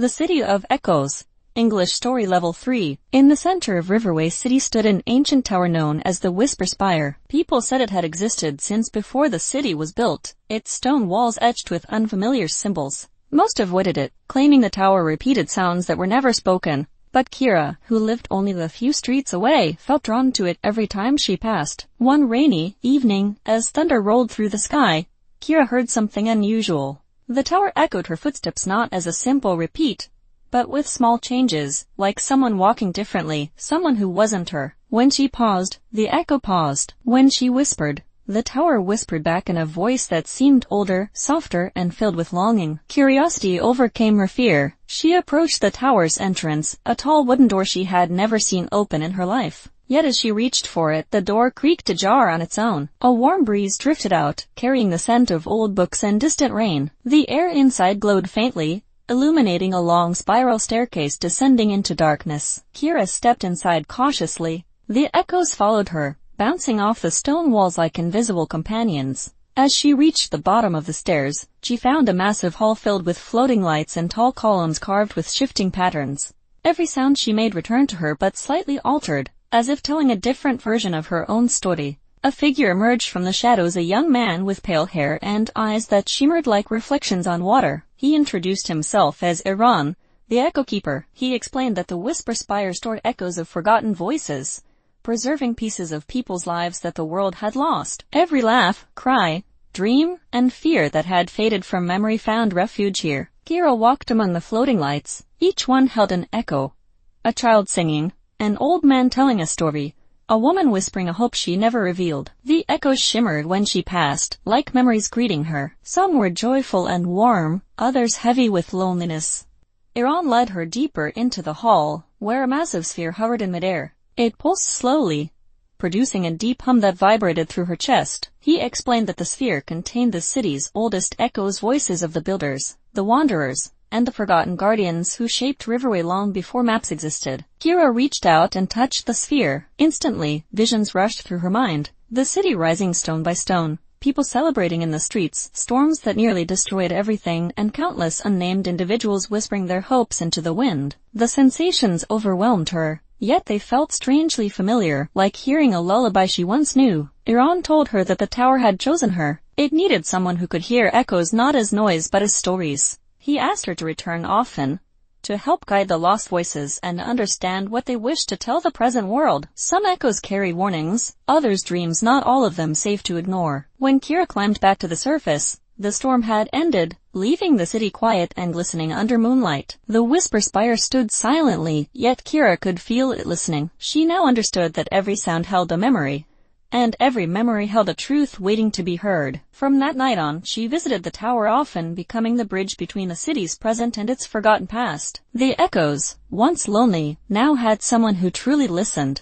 The City of Echoes. English Story Level 3. In the center of Riverway City stood an ancient tower known as the Whisper Spire. People said it had existed since before the city was built, its stone walls etched with unfamiliar symbols. Most avoided it, claiming the tower repeated sounds that were never spoken. But Kira, who lived only a few streets away, felt drawn to it every time she passed. One rainy evening, as thunder rolled through the sky, Kira heard something unusual. The tower echoed her footsteps not as a simple repeat, but with small changes, like someone walking differently, someone who wasn't her. When she paused, the echo paused. When she whispered, the tower whispered back in a voice that seemed older, softer, and filled with longing. Curiosity overcame her fear. She approached the tower's entrance, a tall wooden door she had never seen open in her life. Yet as she reached for it, the door creaked ajar on its own. A warm breeze drifted out, carrying the scent of old books and distant rain. The air inside glowed faintly, illuminating a long spiral staircase descending into darkness. Kira stepped inside cautiously. The echoes followed her, bouncing off the stone walls like invisible companions. As she reached the bottom of the stairs, she found a massive hall filled with floating lights and tall columns carved with shifting patterns. Every sound she made returned to her but slightly altered, as if telling a different version of her own story. A figure emerged from the shadows, a young man with pale hair and eyes that shimmered like reflections on water. He introduced himself as Iran, the Echo Keeper. He explained that the Whisper Spire stored echoes of forgotten voices, preserving pieces of people's lives that the world had lost. Every laugh, cry, dream, and fear that had faded from memory found refuge here. Kira walked among the floating lights. Each one held an echo. A child singing, an old man telling a story, a woman whispering a hope she never revealed. The echoes shimmered when she passed, like memories greeting her. Some were joyful and warm, others heavy with loneliness. Iran led her deeper into the hall, where a massive sphere hovered in midair. It pulsed slowly, producing a deep hum that vibrated through her chest. He explained that the sphere contained the city's oldest echoes, voices of the builders, the wanderers, and the forgotten guardians who shaped Riverway long before maps existed. Kira reached out and touched the sphere. Instantly, visions rushed through her mind. The city rising stone by stone, people celebrating in the streets, storms that nearly destroyed everything, and countless unnamed individuals whispering their hopes into the wind. The sensations overwhelmed her, yet they felt strangely familiar, like hearing a lullaby she once knew. Iran told her that the tower had chosen her. It needed someone who could hear echoes not as noise but as stories. He asked her to return often, to help guide the lost voices and understand what they wished to tell the present world. Some echoes carry warnings, others dreams, not all of them safe to ignore. When Kira climbed back to the surface, the storm had ended, leaving the city quiet and glistening under moonlight. The Whisper Spire stood silently, yet Kira could feel it listening. She now understood that every sound held a memory, and every memory held a truth waiting to be heard. From that night on, she visited the tower often, becoming the bridge between the city's present and its forgotten past. The echoes, once lonely, now had someone who truly listened.